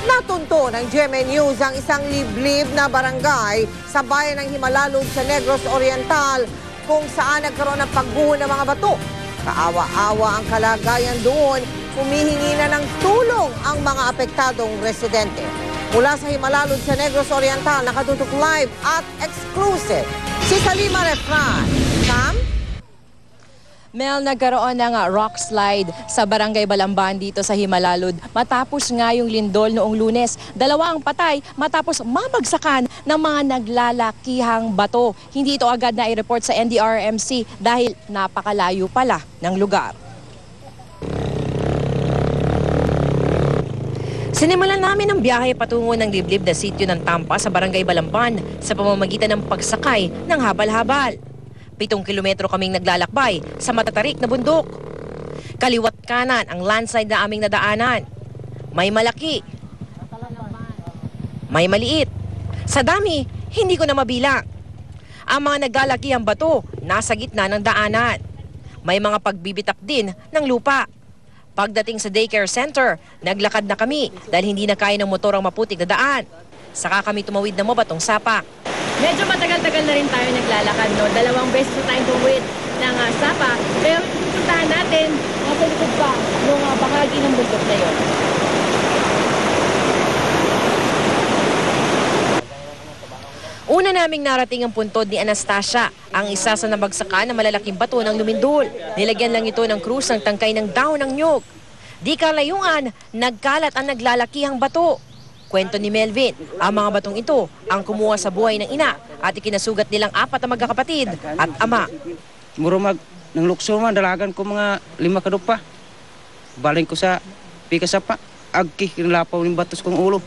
Natunto ng GMA News ang isang liblib na barangay sa bayan ng Himalalud sa Negros Oriental kung saan nagkaroon ng pagguho ng mga bato. Kaawa-awa ang kalagayan doon, humihingi na ng tulong ang mga apektadong residente. Mula sa Himalalud sa Negros Oriental, nakatutok live at exclusive si Salima Refran. Sam? Mel, nagkaroon ng rock slide sa Barangay Balamban dito sa Himalalud matapos nga yung lindol noong Lunes. 2 ang patay matapos mabagsakan ng mga naglalakihang bato. Hindi ito agad na i-report sa NDRRMC dahil napakalayo pala ng lugar. Sinimulan namin ang biyahe patungo ng liblib na sitio ng Tampa sa Barangay Balamban sa pamamagitan ng pagsakay ng habal-habal. 7 kilometro kaming naglalakbay sa matatarik na bundok. Kaliwat kanan ang landslide na aming nadaanan. May malaki, may maliit. Sa dami, hindi ko na mabilang. Ang mga naglalakihang bato nasa gitna ng daanan. May mga pagbibitak din ng lupa. Pagdating sa daycare center, naglakad na kami dahil hindi na kaya ng motor ang maputik na daan. Saka kami tumawid na mabatong sapak. Medyo matagal-tagal na rin tayo naglalakad, no? 2 beses na tayong tumawid ng sapa. Pero puntahan natin, nasa likod pa yung bahagi ng bundok na yun. Una naming narating ang puntod ni Anastasia, ang isa sa nabagsakan na malalaking bato ng lumindol. Nilagyan lang ito ng krus ng tangkay ng dahon ng nyug. Di kalayuan, nagkalat ang naglalakihang bato. Kwento ni Melvin, ang mga batong ito ang kumuha sa buhay ng ina at ikinasugat nilang 4 na magkakapatid at ama. Murumag ng lukso man, dalagan ko mga 5 kadupa. Baling ko sa pikasapa, agki, kinalapaw ng batos kong ulo.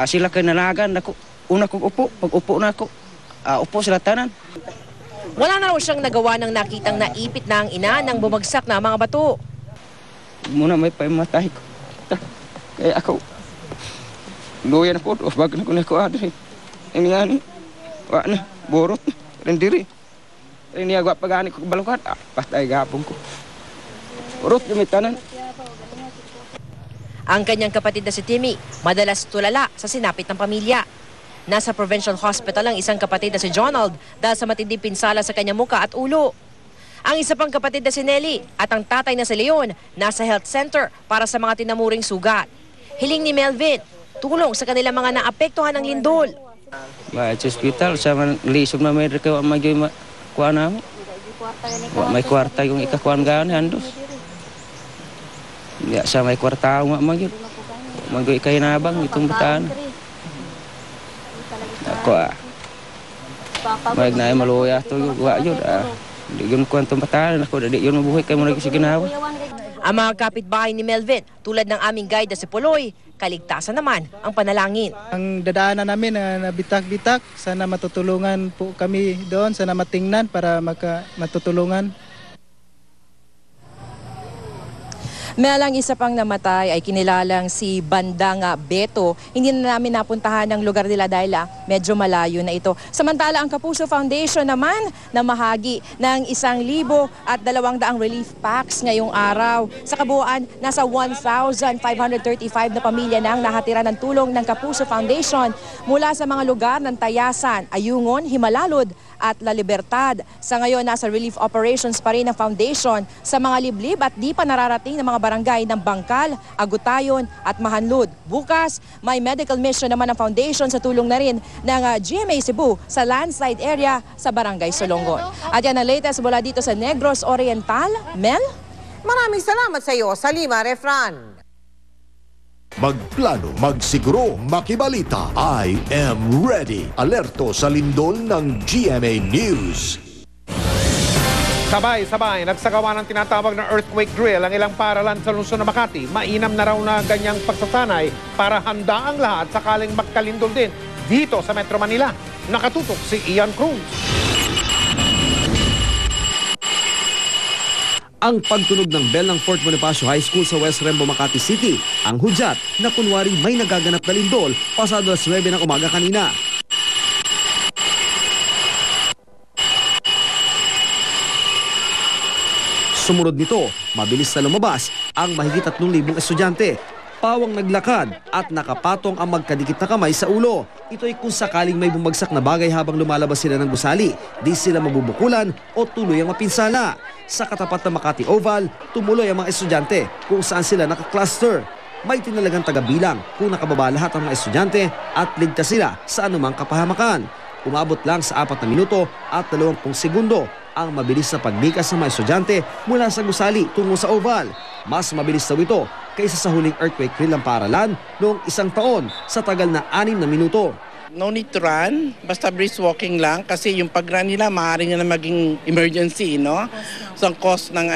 Sila kinalagan, una kong upo, pag upo na ako, upo sila tanan. Wala na raw siyang nagawa ng nakitang naipit na ang ina ng bumagsak na mga bato. Muna may paimatay ko. Kaya ako, doyan ako, wag na ko na ako adri. Ini nga ni, wak na, borot, rendiri. Ini agak pagani ko balungkat, patay gapong ko. Borot yung tanan. Ang kanyang kapatid na si Timmy, madalas tulala sa sinapit ng pamilya. Nasa Provincial Hospital ang isang kapatid na si Jonald dahil sa matinding pinsala sa kanyang muka at ulo. Ang isa pang kapatid na si Nelly at ang tatay na si Leon nasa health center para sa mga tinamuring sugat. Hiling ni Melvin, tulong sa kanilang mga naapektuhan ng lindol. Sa hospital, sa lisog na may rekaw ang magyoy kuha na mo. May kwarta yung ikakuhaan gano'n, handos. Sa may kwarta nga magyoy. Magyoy kayo nabang, itong bataan. Ako may maluya ito yung gawa yun. Hindi yun kuha itong bataan. Ako, hindi yun mabuhay kayo muna sa ginawa. Ang mga kapitbahay ni Melvin, tulad ng aming guide na si Puloy, kaligtasan naman ang panalangin. Ang dadaanan namin na bitak-bitak, sana matutulungan po kami doon, sana matingnan para matutulungan. Melang isa pang namatay ay kinilalang si Bandang Beto. Hindi na namin napuntahan ang lugar nila dahil medyo malayo na ito. Samantala ang Kapuso Foundation naman namahagi ng 1,200 relief packs ngayong araw. Sa kabuuan, nasa 1,535 na pamilya nang nahatira ng tulong ng Kapuso Foundation mula sa mga lugar ng Tayasan, Ayungon, Himalalud at La Libertad. Sa ngayon, nasa relief operations pa rin ng foundation sa mga liblib at di pa nararating ng mga barangay ng Bangkal, Agutayon at Mahanlud. Bukas, may medical mission naman ng foundation sa tulong na rin ng GMA Cebu sa landslide area sa Barangay Solongon. At yan ang latest mula dito sa Negros Oriental. Mel? Maraming salamat sa iyo, Salima Refran. Magplano, magsiguro, makibalita. I am ready. Alerto sa lindol ng GMA News. Sabay-sabay, nagsagawa ng tinatawag na earthquake drill ang ilang paaralan sa lungsod ng Makati. Mainam na raw na ganyang pagsasanay para handa ang lahat sakaling magkalindol din dito sa Metro Manila. Nakatutok si Ian Cruz. Ang pagtunog ng bell ng Fort Bonifacio High School sa West Rembo, Makati City ang hudyat na kunwari may nagaganap na lindol pasado alas 9 ng umaga kanina. Sumunod nito, mabilis na lumabas ang mahigit 3,000 estudyante. pawang naglakad at nakapatong ang magkadikit na kamay sa ulo. Ito ay kung sakaling may bumagsak na bagay habang lumalabas sila ng gusali, di sila mabubukulan o tuloy ang mapinsala. Sa katapat ng Makati Oval, tumuloy ang mga estudyante kung saan sila nakakluster. May tinalagang tagabilang kung nakababa lahat ang mga estudyante at ligtas sila sa anumang kapahamakan. Umabot lang sa 4 na minuto at 20 segundo ang mabilis na pagbikas ng mga estudyante mula sa gusali tungo sa oval. Mas mabilis daw ito kaysa sa huling earthquake drill ng paaralan noong 1 taon sa tagal na 6 na minuto. No need to run, basta brisk walking lang kasi yung pag-run nila maaaring na maging emergency, no? So ang cause ng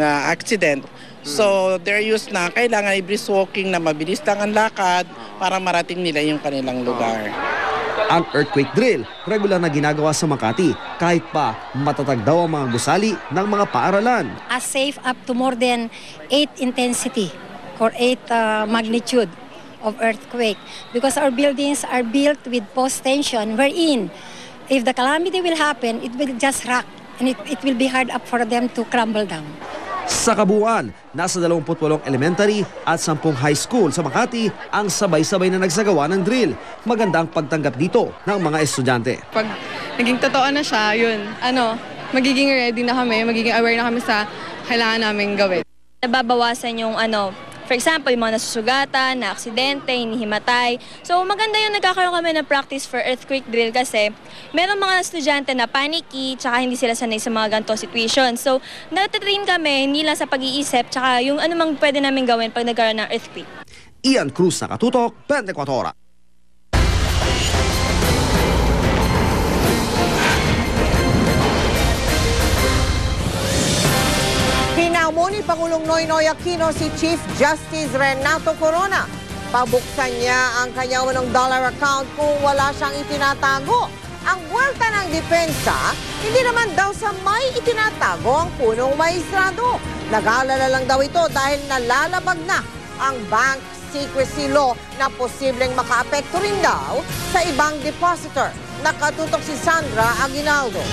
accident. So they're used na kailangan ay brisk walking na mabilis lang ang lakad para marating nila yung kanilang lugar. Ang earthquake drill, regular na ginagawa sa Makati kahit pa matatag daw ang mga gusali ng mga paaralan. As safe up to more than 8 intensity or 8 magnitude of earthquake because our buildings are built with post tension wherein if the calamity will happen, it will just rock and it will be hard up for them to crumble down. Sa kabuuan, nasa 28 elementary at 10 high school sa Makati ang sabay-sabay na nagsagawa ng drill. Maganda ang pagtanggap dito ng mga estudyante. Pag naging totoo na siya, yun, magiging ready na kami, magiging aware na kami sa kailangan namin gawin. Nababawasan yung for example, yung mga nasusugatan, na aksidente, hinihimatay. So maganda yung nagkakaroon kami ng practice for earthquake drill kasi meron mga estudyante na panicky tsaka hindi sila sanay sa mga ganito situation. So natatrain kami, hindi lang sa pag-iisip tsaka yung anumang pwede namin gawin pag nagkaroon ng earthquake. Ian Cruz, Nakatutok, 24 Oras. Hinamo ni Pangulong Noynoy Aquino si Chief Justice Renato Corona. Pabuksan niya ang kanyang $1 account kung wala siyang itinatago. Ang buwelta ng depensa, hindi naman daw sa may itinatago ang punong maestrado. Nag-aalala lang daw ito dahil nalalabag na ang bank secrecy law na posibleng makaapekto rin daw sa ibang depositor. Nakatutok si Sandra Aguinaldo.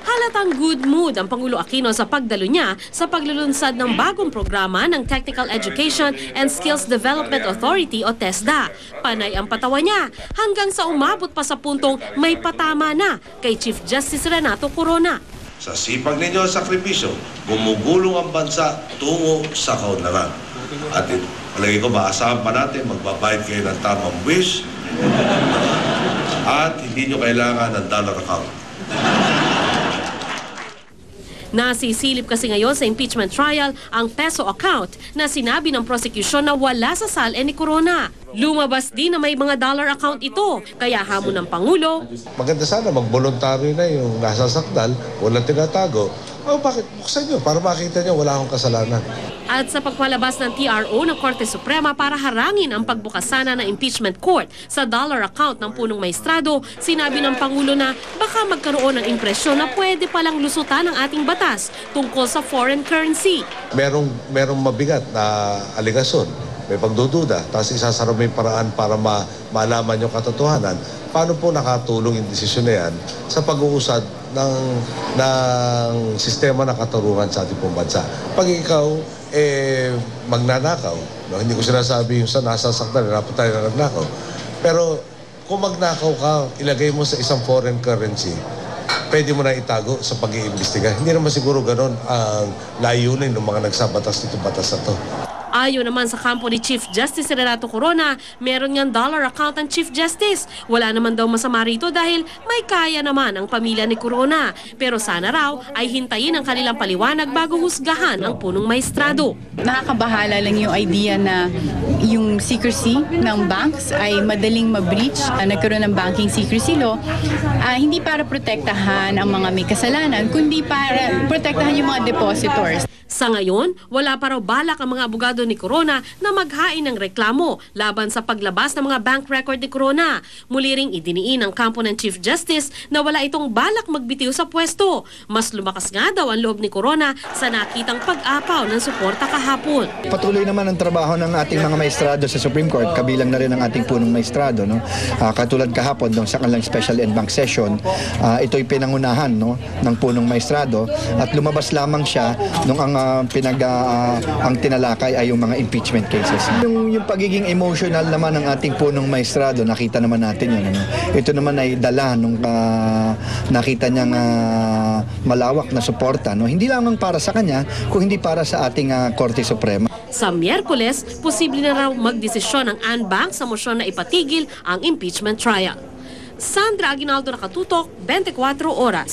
Halatang good mood ang Pangulo Aquino sa pagdalo niya sa paglulunsad ng bagong programa ng Technical Education and Skills Development Authority o TESDA. Panay ang patawa niya hanggang sa umabot pa sa puntong may patama na kay Chief Justice Renato Corona. Sa sipag ninyo sa sakripisyo, gumugulong ang bansa tungo sa kaunlaran. At palagi ko, maasahan pa natin, magbabayad kayo ng tamang buwis at hindi nyo kailangan ng dollar account. Nasisilip kasi ngayon sa impeachment trial ang peso account na sinabi ng prosecution na wala sa SALE ni Corona. Lumabas din na may mga dollar account ito, kaya hamon ng Pangulo. Maganda sana mag-voluntary na yung nasasakdal, walang tinatago. Bakit? Buksan nyo para makita nyo wala akong kasalanan. At sa pagpalabas ng TRO ng Korte Suprema para harangin ang pagbukas sana ng impeachment court sa dollar account ng punong maestrado, sinabi ng Pangulo na baka magkaroon ng impresyon na pwede palang lusutan ang ating batas tungkol sa foreign currency. Merong mabigat na aligasyon, may pagdududa, tapos isasara mo yung paraan para malaman yung katotohanan. Paano po nakatulong yung desisyon na yan sa pag-uusad ng sistema ng katarungan sa ating pong bansa? Pag ikaw magnanakaw, no? Hindi ko sinasabi yung sa nasasaktan, dapat tayo na nagnakaw. Pero kung magnakaw ka, ilagay mo sa isang foreign currency, pwede mo na itago sa pag-iimbestiga. Hindi naman siguro ganon ang layunin ng mga nagsabatas nito batas na to. Ayon naman sa kampo ni Chief Justice Renato Corona, meron niyang dollar account ang Chief Justice. Wala naman daw masama rito dahil may kaya naman ang pamilya ni Corona. Pero sana raw ay hintayin ang kanilang paliwanag bago husgahan ang punong maestrado. Nakakabahala lang yung idea na yung secrecy ng banks ay madaling ma-breach. Nagkaroon ng banking secrecy law, hindi para protektahan ang mga may kasalanan, kundi para protektahan yung mga depositors. Sa ngayon, wala pa raw balak ang mga abogado ni Corona na maghain ng reklamo laban sa paglabas ng mga bank record ni Corona. Muli ring idiniin ng kampo ng Chief Justice na wala itong balak magbitiw sa pwesto. Mas lumakas nga daw ang loob ni Corona sa nakitang pag-apaw ng suporta kahapon. Patuloy naman ang trabaho ng ating mga maestrado sa Supreme Court, kabilang na rin ang ating punong maestrado. No? Katulad kahapon doon sa kanilang special en banc session, ito'y pinangunahan ng punong maestrado at lumabas lamang siya nung ang tinalakay ay yung mga impeachment cases. Yung pagiging emotional naman ng ating punong maestrado, nakita naman natin yun. Ito naman ay dala nung nakita niyang malawak na suporta. Hindi lamang para sa kanya, kung hindi para sa ating Korte Suprema. Sa Miyerkules, posible na raw magdesisyon ang ANBank sa mosyon na ipatigil ang impeachment trial. Sandra Aguinaldo, Nakatutok, 24 Oras.